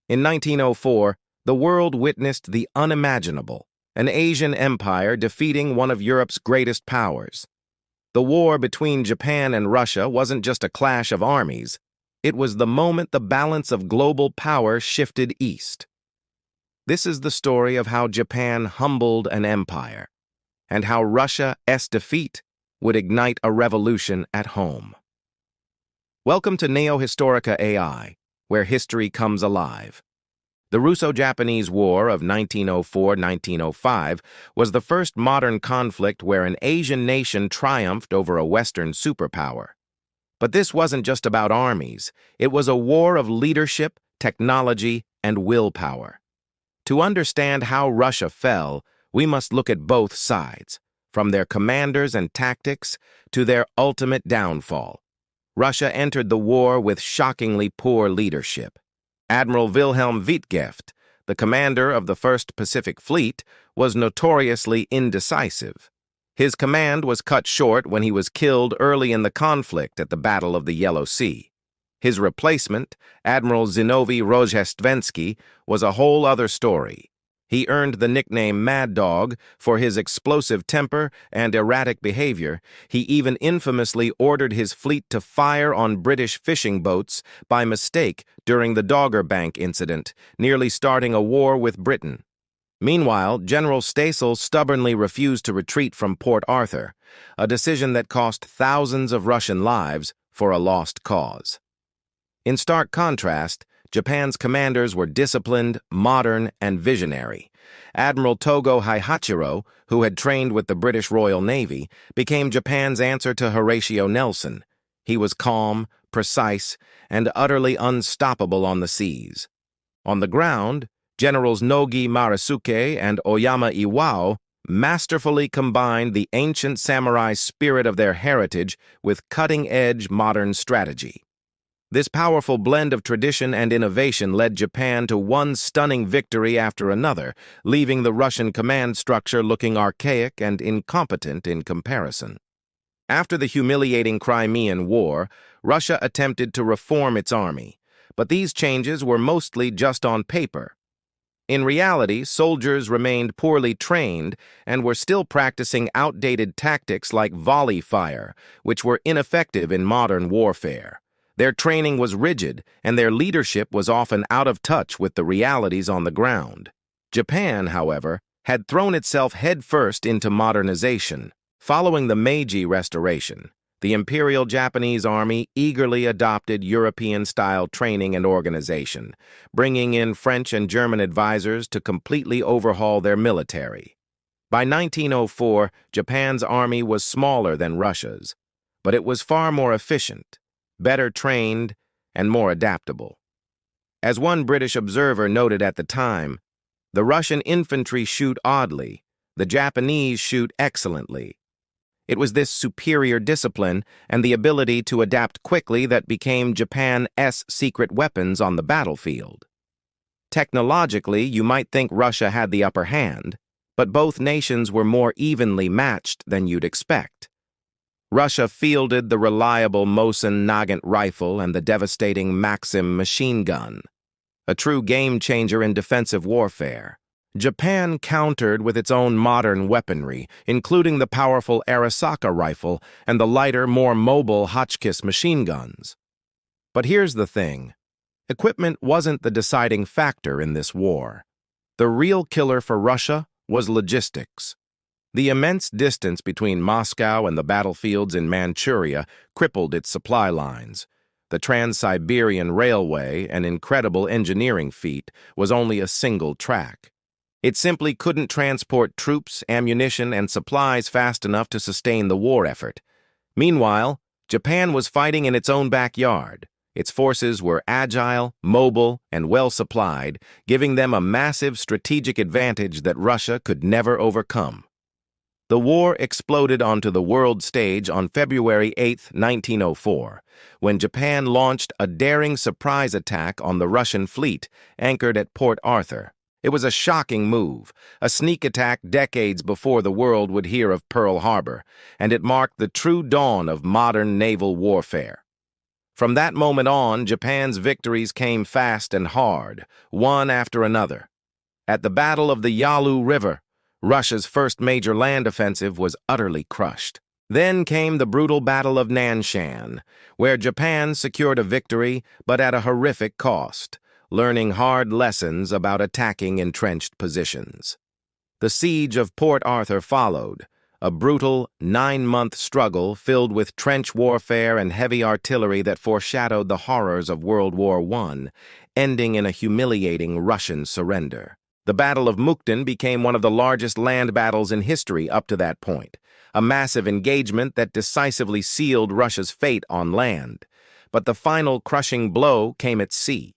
In 1904, the world witnessed the unimaginable, an Asian empire defeating one of Europe's greatest powers. The war between Japan and Russia wasn't just a clash of armies. It was the moment the balance of global power shifted east. This is the story of how Japan humbled an empire, and how Russia's defeat would ignite a revolution at home. Welcome to NeoHistorica AI, where history comes alive. The Russo-Japanese War of 1904-1905 was the first modern conflict where an Asian nation triumphed over a Western superpower. But this wasn't just about armies. It was a war of leadership, technology, and willpower. To understand how Russia fell, we must look at both sides, from their commanders and tactics to their ultimate downfall. Russia entered the war with shockingly poor leadership. Admiral Wilhelm Wittgeft, the commander of the First Pacific Fleet, was notoriously indecisive. His command was cut short when he was killed early in the conflict at the Battle of the Yellow Sea. His replacement, Admiral Zinovy Rozhdestvensky, was a whole other story. He earned the nickname Mad Dog for his explosive temper and erratic behavior. He even infamously ordered his fleet to fire on British fishing boats by mistake during the Dogger Bank incident, nearly starting a war with Britain. Meanwhile, General Stasel stubbornly refused to retreat from Port Arthur, a decision that cost thousands of Russian lives for a lost cause. In stark contrast, Japan's commanders were disciplined, modern, and visionary. Admiral Togo Heihachiro, who had trained with the British Royal Navy, became Japan's answer to Horatio Nelson. He was calm, precise, and utterly unstoppable on the seas. On the ground, Generals Nogi Marisuke and Oyama Iwao masterfully combined the ancient samurai spirit of their heritage with cutting-edge modern strategy. This powerful blend of tradition and innovation led Japan to one stunning victory after another, leaving the Russian command structure looking archaic and incompetent in comparison. After the humiliating Crimean War, Russia attempted to reform its army, but these changes were mostly just on paper. In reality, soldiers remained poorly trained and were still practicing outdated tactics like volley fire, which were ineffective in modern warfare. Their training was rigid, and their leadership was often out of touch with the realities on the ground. Japan, however, had thrown itself headfirst into modernization. Following the Meiji Restoration, the Imperial Japanese Army eagerly adopted European-style training and organization, bringing in French and German advisors to completely overhaul their military. By 1904, Japan's army was smaller than Russia's, but it was far more efficient, better trained, and more adaptable. As one British observer noted at the time, the Russian infantry shoot oddly, the Japanese shoot excellently. It was this superior discipline and the ability to adapt quickly that became Japan's secret weapons on the battlefield. Technologically, you might think Russia had the upper hand, but both nations were more evenly matched than you'd expect. Russia fielded the reliable Mosin Nagant rifle and the devastating Maxim machine gun, a true game-changer in defensive warfare. Japan countered with its own modern weaponry, including the powerful Arisaka rifle and the lighter, more mobile Hotchkiss machine guns. But here's the thing. Equipment wasn't the deciding factor in this war. The real killer for Russia was logistics. The immense distance between Moscow and the battlefields in Manchuria crippled its supply lines. The Trans-Siberian Railway, an incredible engineering feat, was only a single track. It simply couldn't transport troops, ammunition, and supplies fast enough to sustain the war effort. Meanwhile, Japan was fighting in its own backyard. Its forces were agile, mobile, and well-supplied, giving them a massive strategic advantage that Russia could never overcome. The war exploded onto the world stage on February 8, 1904, when Japan launched a daring surprise attack on the Russian fleet anchored at Port Arthur. It was a shocking move, a sneak attack decades before the world would hear of Pearl Harbor, and it marked the true dawn of modern naval warfare. From that moment on, Japan's victories came fast and hard, one after another. At the Battle of the Yalu River, Russia's first major land offensive was utterly crushed. Then came the brutal Battle of Nanshan, where Japan secured a victory, but at a horrific cost, learning hard lessons about attacking entrenched positions. The siege of Port Arthur followed, a brutal, 9-month struggle filled with trench warfare and heavy artillery that foreshadowed the horrors of World War I, ending in a humiliating Russian surrender. The Battle of Mukden became one of the largest land battles in history up to that point, a massive engagement that decisively sealed Russia's fate on land. But the final crushing blow came at sea.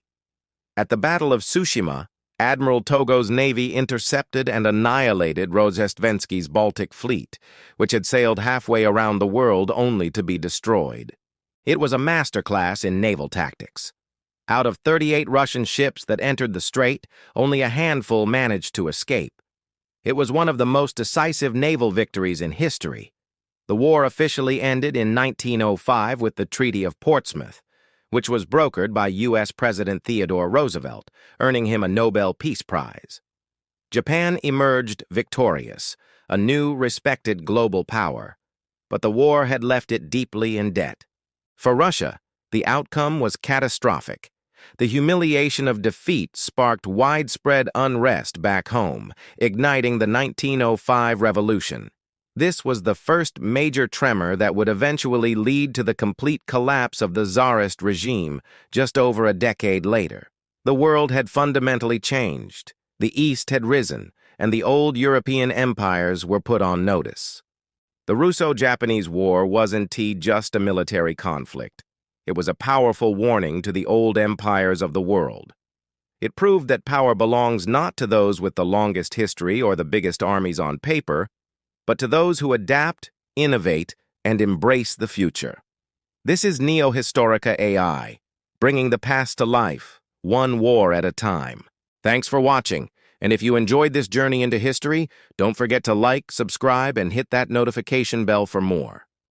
At the Battle of Tsushima, Admiral Togo's navy intercepted and annihilated Rozhestvensky's Baltic fleet, which had sailed halfway around the world only to be destroyed. It was a masterclass in naval tactics. Out of 38 Russian ships that entered the strait, only a handful managed to escape. It was one of the most decisive naval victories in history. The war officially ended in 1905 with the Treaty of Portsmouth, which was brokered by U.S. President Theodore Roosevelt, earning him a Nobel Peace Prize. Japan emerged victorious, a new, respected global power, but the war had left it deeply in debt. For Russia, the outcome was catastrophic. The humiliation of defeat sparked widespread unrest back home, igniting the 1905 revolution. This was the first major tremor that would eventually lead to the complete collapse of the Tsarist regime just over a decade later. The world had fundamentally changed. The East had risen, and the old European empires were put on notice. The Russo-Japanese War wasn't just a military conflict. It was a powerful warning to the old empires of the world. It proved that power belongs not to those with the longest history or the biggest armies on paper, but to those who adapt, innovate, and embrace the future. This is NeoHistorica AI, bringing the past to life, one war at a time. Thanks for watching, and if you enjoyed this journey into history, don't forget to like, subscribe, and hit that notification bell for more.